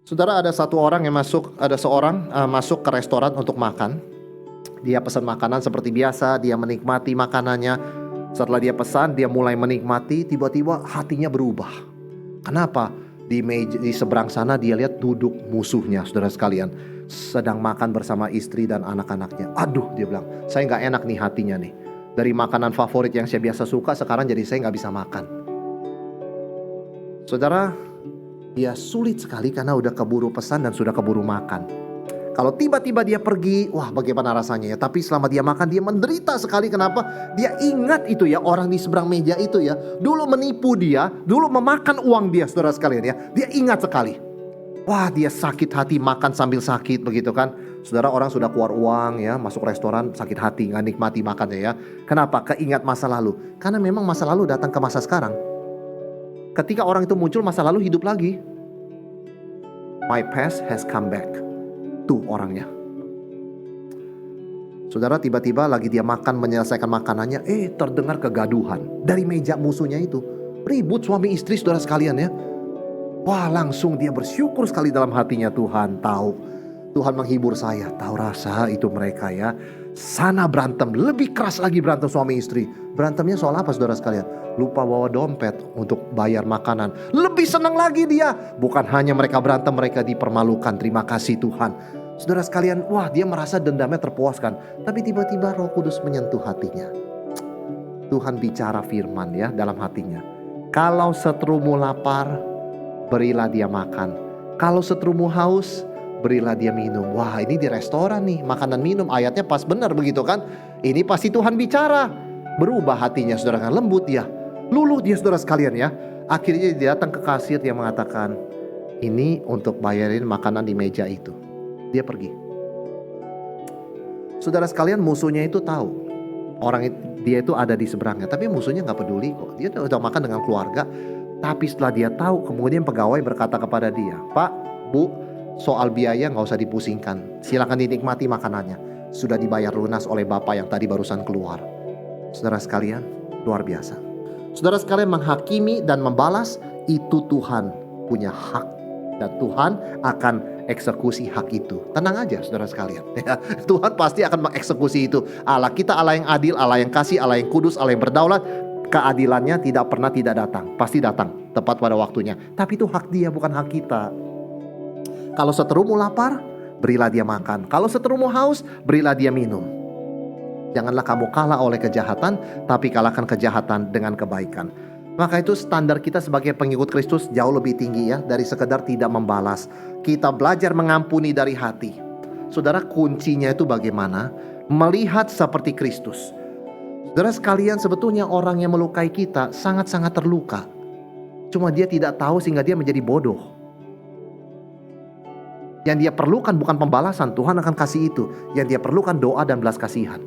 Saudara, ada seorang masuk ke restoran untuk makan. Dia pesan makanan seperti biasa, dia menikmati makanannya. Setelah dia pesan, dia mulai menikmati, tiba-tiba hatinya berubah. Kenapa? Di seberang sana dia lihat duduk musuhnya, saudara sekalian, sedang makan bersama istri dan anak-anaknya. Aduh, dia bilang, saya gak enak nih hatinya nih. Dari makanan favorit yang saya biasa suka, sekarang jadi saya gak bisa makan. Saudara, dia sulit sekali karena udah keburu pesan dan sudah keburu makan. Kalau tiba-tiba dia pergi, wah bagaimana rasanya ya. Tapi selama dia makan, dia menderita sekali. Kenapa? Dia ingat itu ya, orang di seberang meja itu ya, dulu menipu dia, dulu memakan uang dia, saudara sekalian ya. Dia ingat sekali. Wah, dia sakit hati, makan sambil sakit begitu kan. Saudara, orang sudah keluar uang ya, masuk restoran, sakit hati, gak nikmati makannya ya. Kenapa? Keingat masa lalu. Karena memang masa lalu datang ke masa sekarang. Ketika orang itu muncul, masa lalu hidup lagi. My past has come back. Tuh orangnya. Saudara, tiba-tiba lagi dia makan, menyelesaikan makanannya, terdengar kegaduhan dari meja musuhnya itu. Ribut suami istri, saudara sekalian ya. Wah, langsung dia bersyukur sekali dalam hatinya. Tuhan tahu, Tuhan menghibur saya. Tahu rasa itu mereka ya. Sana berantem, lebih keras lagi berantem suami istri. Berantemnya soal apa, saudara sekalian? Lupa bawa dompet untuk bayar makanan. Lebih senang lagi dia. Bukan hanya mereka berantem, mereka dipermalukan. Terima kasih Tuhan. Saudara sekalian, wah dia merasa dendamnya terpuaskan. Tapi tiba-tiba Roh Kudus menyentuh hatinya. Tuhan bicara firman ya dalam hatinya. Kalau seterumu lapar, berilah dia makan. Kalau seterumu haus, berilah dia minum. Wah, ini di restoran nih, makanan minum, ayatnya pas benar begitu kan. Ini pasti Tuhan bicara. Berubah hatinya, saudara kan, lembut dia. Luluh dia, saudara sekalian ya. Akhirnya dia datang ke kasir, yang mengatakan, ini untuk bayarin makanan di meja itu. Dia pergi. Saudara sekalian, musuhnya itu tahu dia itu ada di seberangnya, tapi musuhnya gak peduli kok. Dia udah makan dengan keluarga. Tapi setelah dia tahu, kemudian pegawai berkata kepada dia, Pak, Bu, soal biaya gak usah dipusingkan. Silakan dinikmati makanannya. Sudah dibayar lunas oleh Bapak yang tadi barusan keluar. Saudara sekalian, luar biasa. Saudara sekalian, menghakimi dan membalas itu Tuhan punya hak. Dan Tuhan akan eksekusi hak itu. Tenang aja saudara sekalian. Tuhan pasti akan mengeksekusi itu. Allah kita Allah yang adil, Allah yang kasih, Allah yang kudus, Allah yang berdaulat. Keadilannya tidak pernah tidak datang. Pasti datang tepat pada waktunya. Tapi itu hak dia, bukan hak kita. Kalau seterumu lapar, berilah dia makan. Kalau seterumu haus, berilah dia minum. Janganlah kamu kalah oleh kejahatan, tapi kalahkan kejahatan dengan kebaikan. Maka itu standar kita sebagai pengikut Kristus jauh lebih tinggi ya, dari sekedar tidak membalas. Kita belajar mengampuni dari hati. Saudara, kuncinya itu bagaimana? Melihat seperti Kristus. Saudara sekalian, sebetulnya orang yang melukai kita sangat-sangat terluka. Cuma dia tidak tahu sehingga dia menjadi bodoh. Yang dia perlukan bukan pembalasan, Tuhan akan kasih itu. Yang dia perlukan doa dan belas kasihan.